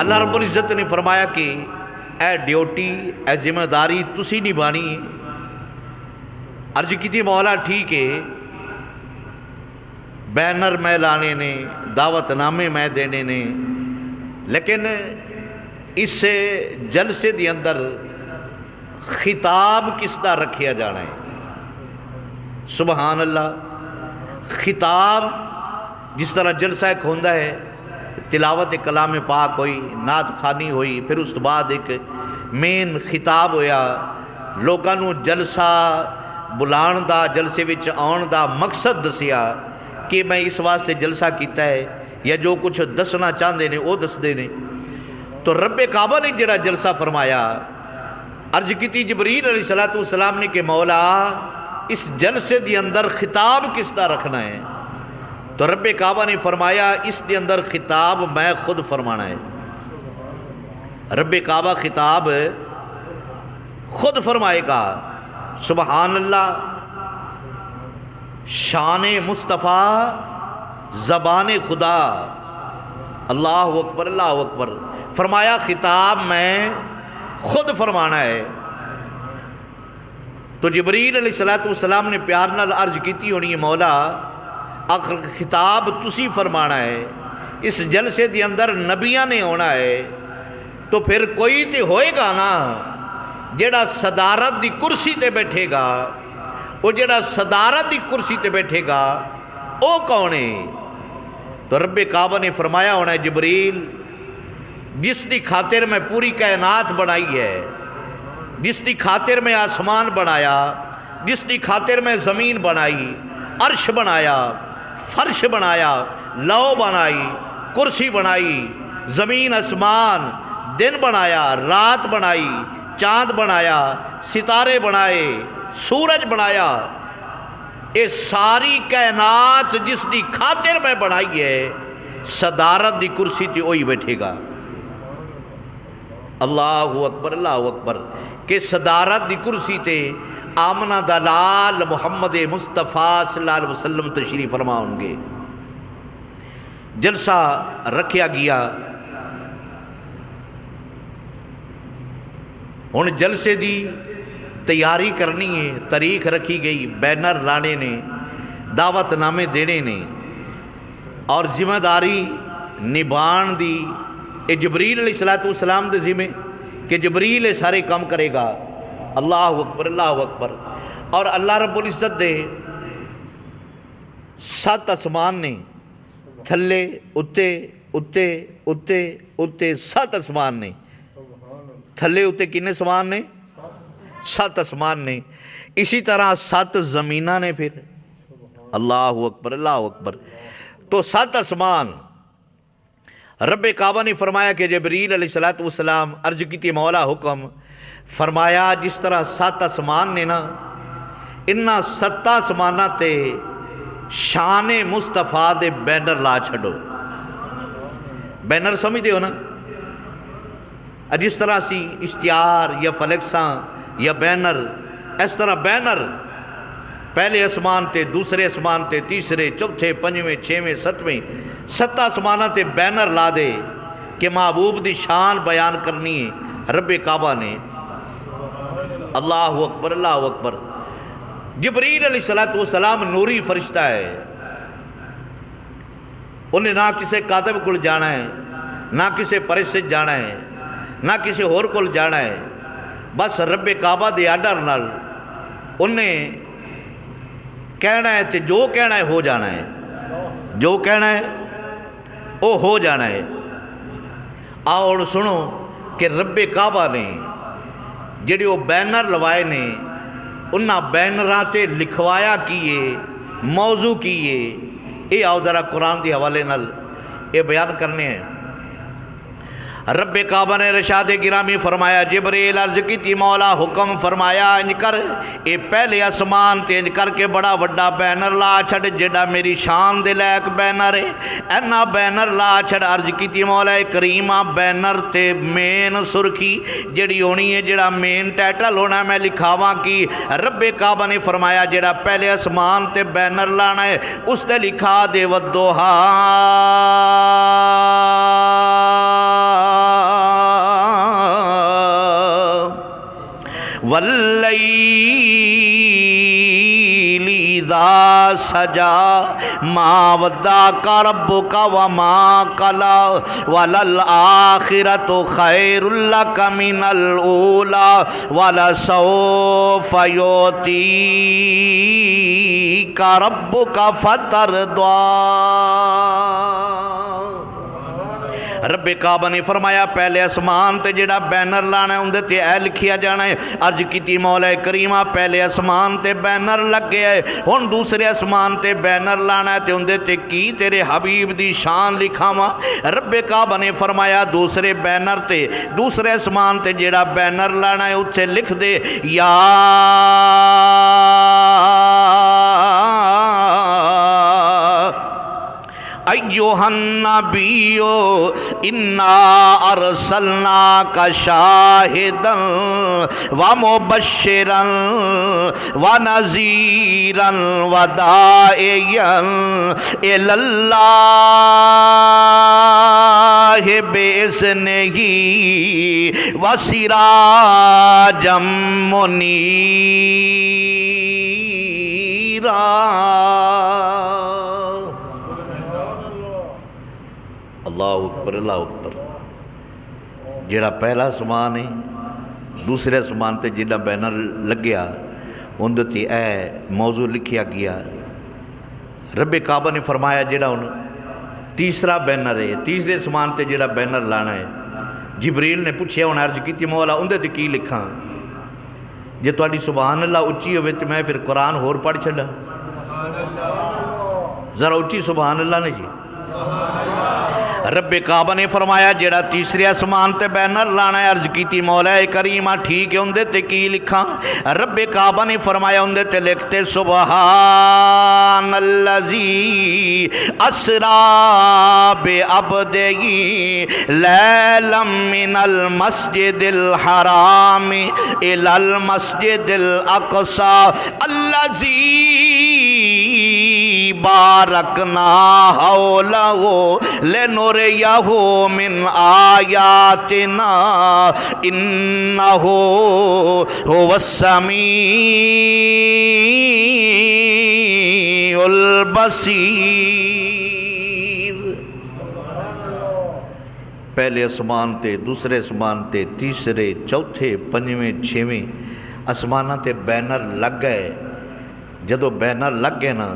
اللہ رب العزت نے فرمایا کہ اے ڈیوٹی اے ذمہ داری تسی نبھانی ہے۔ عرض کی تھی مولا ٹھیک ہے، بینر میں لانے نے، دعوت نامے میں دینے نے، لیکن اس جلسے دی اندر خطاب کس دا رکھیا جانا ہے؟ سبحان اللہ۔ خطاب جس طرح جلسہ ایک ہوندہ ہے، تلاوت کلام پاک ہوئی، نعت خوانی ہوئی، پھر اس بعد ایک مین خطاب ہویا، لوگاں نو جلسہ بلان دا، جلسے وچ آن دا مقصد دسیا کہ میں اس واسطے جلسہ کیتا ہے، یا جو کچھ دسنا چاہندے نے وہ دس دے نے۔ تو رب کعبہ نے جڑا جلسہ فرمایا، عرض کی تھی جبریل علیہ السلام نے کہ مولا اس جلسے دی اندر خطاب کس دا رکھنا ہے؟ تو رب کعبہ نے فرمایا اس دے اندر خطاب میں خود فرمانا ہے۔ رب کعبہ خطاب خود فرمائے گا۔ سبحان اللہ، شان مصطفیٰ، زبان خدا، اللہ اکبر اللہ اکبر۔ فرمایا خطاب میں خود فرمانا ہے۔ تو جبریل علیہ السلام نے پیار نال عرض کیتی ہونی ہے مولا آخر خطاب تسی فرمانا ہے، اس جلسے دی اندر نبیاں نے ہونا ہے، تو پھر کوئی تے ہوئے گا نا جڑا صدارت دی کرسی تے بیٹھے گا، وہ جڑا صدارت دی کرسی تے بیٹھے گا او کون ہے؟ تو رب کعبہ نے فرمایا ہونا ہے جبریل جس دی خاطر میں پوری کائنات بنائی ہے، جس دی خاطر میں آسمان بنایا، جس دی خاطر میں زمین بنائی، عرش بنایا، فرش بنایا، لو بنائی، کرسی بنائی، زمین آسمان، دن بنایا، رات بنائی، چاند بنایا، ستارے بنائے، سورج بنایا، یہ ساری کائنات جس دی خاطر میں بنائی ہے، صدارت دی کرسی تے وہی بیٹھے گا۔ اللہ اکبر اللہ اکبر۔ کہ صدارت دی کرسی تے آمنہ دلال محمد مصطفیٰ صلی اللہ علیہ وسلم تشریف فرما ہوں گے۔ جلسہ رکھیا گیا، ہن جلسے دی تیاری کرنی ہے، تاریخ رکھی گئی، بینر لانے نے، دعوت نامے دینے نے، اور ذمہ داری نبھان دی اے جبریل علیہ السلام دے ذمہ کہ جبریل یہ سارے کام کرے گا۔ اللہ اکبر اللہ اکبر۔ اور اللہ رب العزت دے 7 آسمان نے، تھلے اتے اتے اتے اتے 7 آسمان نے، تھلے اتے کنے آسمان نے؟ 7 آسمان نے۔ اسی طرح 7 زمینہ نے پھر۔ اللہ اکبر اللہ اکبر۔ تو 7 آسمان رب کعبہ نے فرمایا کہ جبریل علیہ السلام عرض کی تھی مولا حکم فرمایا جس طرح 7 آسمان نے نا، انہاں 7 آسمانہ تے شان مصطفیٰ دے بینر لا چھڑو۔ بینر سمجھ ہو نا؟ جس طرح سی اشتہار یا فلیکساں یا بینر، اس طرح بینر پہلے آسمان تے، دوسرے آسمان تے، تیسرے، چوتھے، پنجویں، چھویں، 7ویں 7 آسمانہ تے بینر لا دے کہ محبوب دی شان بیان کرنی ہے رب کعبہ نے۔ اللہ اکبر اللہ اکبر۔ جبریل علیہ السلام نوری فرشتہ ہے، انہیں نہ کسے کاتب کل جانا ہے، نہ کسے پرسج جانا ہے، نہ کسے اور کل جانا ہے، بس رب کعبہ دے آڈر نال انہیں کہنا ہے تے جو کہنا ہے ہو جانا ہے، جو کہنا ہے وہ ہو جانا ہے۔ اور سنو کہ رب کعبہ نے جڑے وہ بینر لوائے نے، انہاں بینراں تے لکھوایا کیے، موضوع کیے، اے آؤ ذرا قرآن دی حوالے نال اے بیان کرنے ہیں۔ رب کعبہ نے رشاد گرامی فرمایا جبریل عرض کی تھی مولا حکم فرمایا انج کر اے پہلے آسمان تے انج کر کے بڑا وڈا بینر لا چھڑ جڑا میری شان دے لائق بینر ہے، اینا بینر لا چھڑ عرض کی تھی مولا کریمہ بینر تے مین سرخی جڑی ہونی ہے، جڑا مین ٹائٹل ہونا میں لکھاواں کی۔ رب کعبہ نے فرمایا جڑا پہلے آسمان تے بینر لانا ہے اس تے لکھا دے والضحیٰ واللیل اذا سجا ما ودعک ربک وما قلی وللآخرۃ خیر لک من الاولی ولسوف یعطیک ربک فترضی۔ رب کعبہ نے فرمایا پہلے اسمان تے جڑا بینر لانا ہے اندے تے اے لکھیا جانا ہے۔ عرض کیتی مولا کریمہ پہلے اسمان تے بینر لگ گیا ہے، ہن دوسرے اسمان تے بینر لانا ہے تے اندے تے کی تیرے حبیب دی شان لکھاواں۔ رب کعبہ نے فرمایا دوسرے بینر تے دوسرے اسمان تے جڑا بینر لانا ہے اتھے لکھ دے یا ایوہ النبی انا ارسلناک شاہدا ومبشرا ونذیرا وداعیا الی اللہ باذنہ وسراجا منیرا۔ اللہ اکبر اللہ اکبر۔ جڑا پہلا اسمان ہے دوسرے اسمان تے جڑا بینر لگیا اندر تے اے موضوع لکھیا گیا۔ رب کعبہ نے فرمایا جڑا ان تیسرا بینر ہے تیسرے اسمان تے جڑا بینر لانا ہے جبریل نے پوچھیا انہیں عرض کی مولا اندر تے کی لکھاں؟ جے تواڈی سبحان اللہ اچھی ہوئے تے میں پھر قرآن ہور پڑھ چھڈا۔ ذرا اچھی سبحان اللہ نے جی۔ رب کعبہ نے فرمایا جڑا تیسرے اسمان تے بینر لانا ہے عرض کیتی مولا کریمہ ٹھیک ہے اندے تے کی لکھاں؟ رب کعبہ نے فرمایا اندے تے لکھتے سبحان الذی اسرا بعبدہ لیلا من المسجد الحرام الی المسجد الاقصی الذی بارکنا حولہ لنریہ من آیاتنا انہ هو السمیع البصیر۔ پہلے اسمان تے دوسرے اسمان تے تیسرے چوتھے پنجویں چھویں اسمانہ تے بینر لگ گئے۔ جدو بینر لگ گئے نا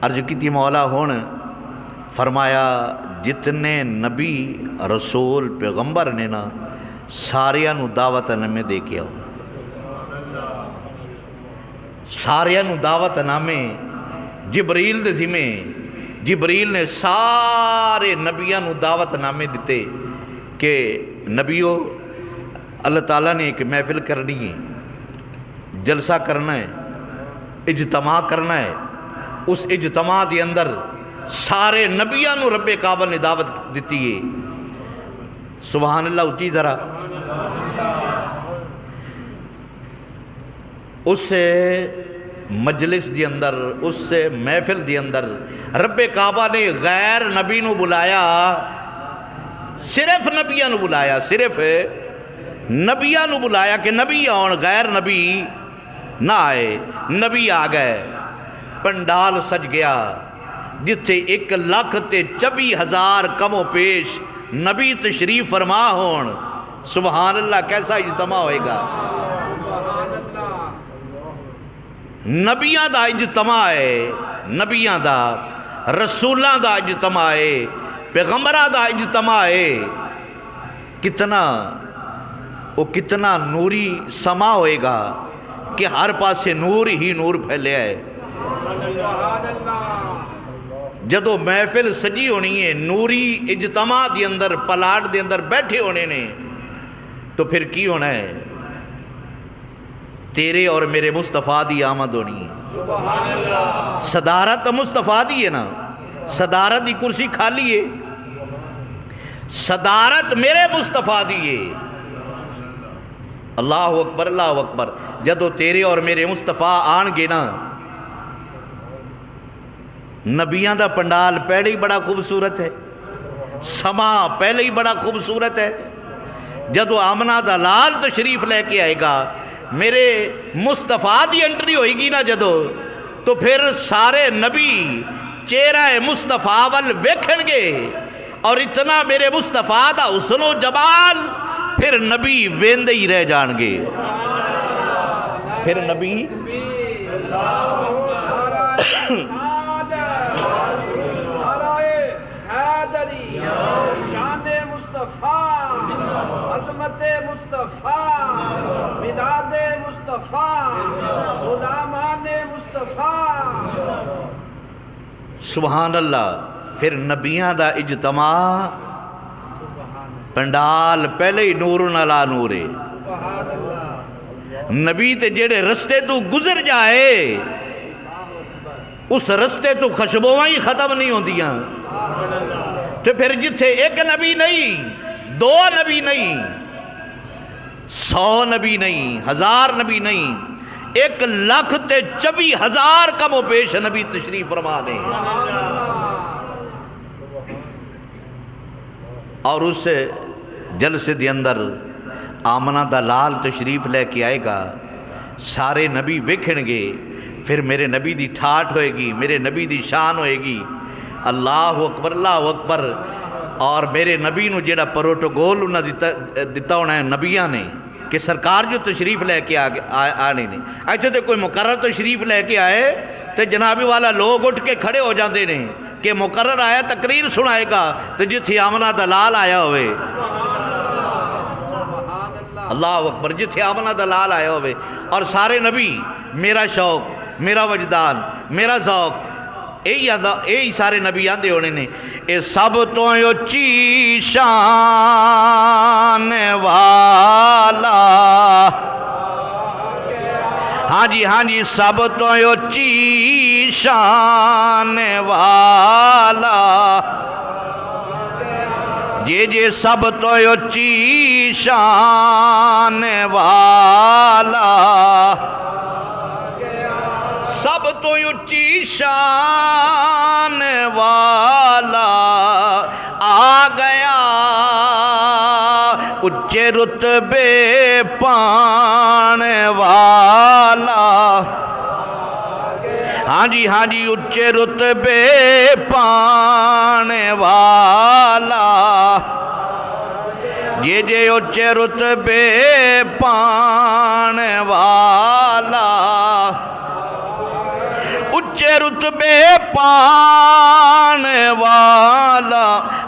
عرض کیتی مولا ہون فرمایا جتنے نبی رسول پیغمبر نے نا ساریاں نو دعوت نامے دے کے آؤ۔ ساریاں نو دعوت نامے جبریل دے ذمے جبریل نے سارے نبیاں نو دعوت نامے دیتے کہ نبیو اللہ تعالیٰ نے ایک محفل کرنی ہے، جلسہ کرنا ہے، اجتماع کرنا ہے۔ اس اجتماع دے اندر سارے نبیاں نو رب کعبہ نے دعوت دیتی ہے۔ سبحان اللہ اچھی ذرا۔ اس مجلس دی اندر اس محفل دی اندر رب کعبہ نے غیر نبی نو بلایا، صرف نبیاں نو بلایا، صرف نبیاں نو بلایا کہ نبی آن، غیر نبی نہ آئے۔ نبی آ گئے، پنڈال سج گیا جتھے 1,24,000 کم و پیش نبی تشریف فرما ہون۔ سبحان اللہ کیسا اجتماع ہوئے گا؟ نبیاں دا اجتماع ہے، نبیاں دا رسولاں دا اجتماع ہے، پیغمبراں دا اجتماع ہے۔ کتنا نوری سما ہوئے گا کہ ہر پاسے نور ہی نور پھیلے ہے۔ جدو محفل سجی ہونی ہے نوری اجتماع دی اندر پلاٹ دے اندر بیٹھے ہونے نے تو پھر کی ہونا ہے؟ تیرے اور میرے مصطفیٰ دی آمد ہونی ہے۔ صدارت مصطفیٰ دی ہے نا، صدارت دی کرسی کھالی ہے، صدارت میرے مصطفیٰ دی ہے۔ اللہ اکبر اللہ اکبر۔ جدو تیرے اور میرے مصطفیٰ آن گے نا، نبیاں دا پنڈال پہلے ہی بڑا خوبصورت ہے، سما پہلے ہی بڑا خوبصورت ہے۔ جدو آمنہ دا لال تشریف لے کے آئے گا، میرے مصطفیٰ دی انٹری ہوئی گی نا جدو تو پھر سارے نبی چہرہ مصطفیٰ ول ویکھن گے اور اتنا میرے مصطفیٰ دا حسن و جمال پھر نبی ویندے ہی رہ جان گے پھر نبی شان مصطفیٰ عظمت مصطفیٰ مداد مصطفیٰ غلامان مصطفیٰ سبحان اللہ پھر نبیاں دا اجتماع پنڈال پہلے ہی نور علی نور سبحان اللہ نبی تے جڑے رستے تو گزر جائے اس رستے تو خشبویں ہی ختم نہیں ہوندیاں تو پھر جتھے ایک نبی نہیں دو نبی نہیں 100 نبی نہیں 1000 نبی نہیں 1,24,000 کم و پیش نبی تشریف فرما دیں اور اس جلسے دے اندر آمنہ دا لال تشریف لے کے آئے گا سارے نبی ویکھن گے پھر میرے نبی دی ٹھاٹ ہوئے گی میرے نبی دی شان ہوئے گی اللہ اکبر اور میرے نبی نو جیڑا پروٹوکول انہاں دیتا ہونا ہے نبیاں نے کہ سرکار جو تشریف لے کے آنے نے ایسے تو کوئی مقرر تشریف لے کے آئے تو جنابی والا لوگ اٹھ کے کھڑے ہو جاندے نے کہ مقرر آیا تقریر سنائے گا تو جتھے آمنہ دلال آیا ہوئے اللہ اکبر جتھے آمنہ دلال آیا ہوئے اور سارے نبی میرا شوق میرا وجدان میرا ذوق یہی سارے نبی آندے ہونے نے اے سب تو اچھی شان والا ہاں جی سب تو اچھی شان والا جے سب تو اچھی شان والا سب تو اچھی شان والا آ گیا اچھے رتبے پانے والا ہاں جی اچھے رتبے پانے والا جے اچھے رتبے پانے والا اچھے رتبے پانے والا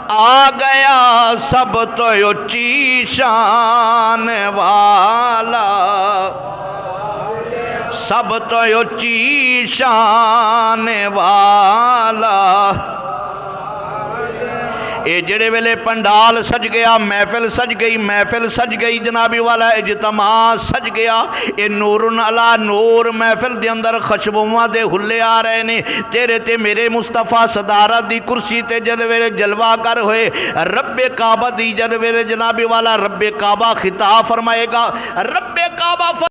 آ گیا سب تو اچھی شان والا سب تو اچھی شان والا اے جڑے ویلے پنڈال سج گیا محفل سج گئی جنابی والا اجتماع سج گیا اے نور علی نور محفل دے اندر خشبواں دے ہلے آ رہے نے تیرے تے میرے مصطفیٰ صدارت دی کرسی تے جلوے جلوہ کر ہوئے رب کعبہ دی جلوے جنابی والا رب کعبہ خطاب فرمائے گا رب کعبہ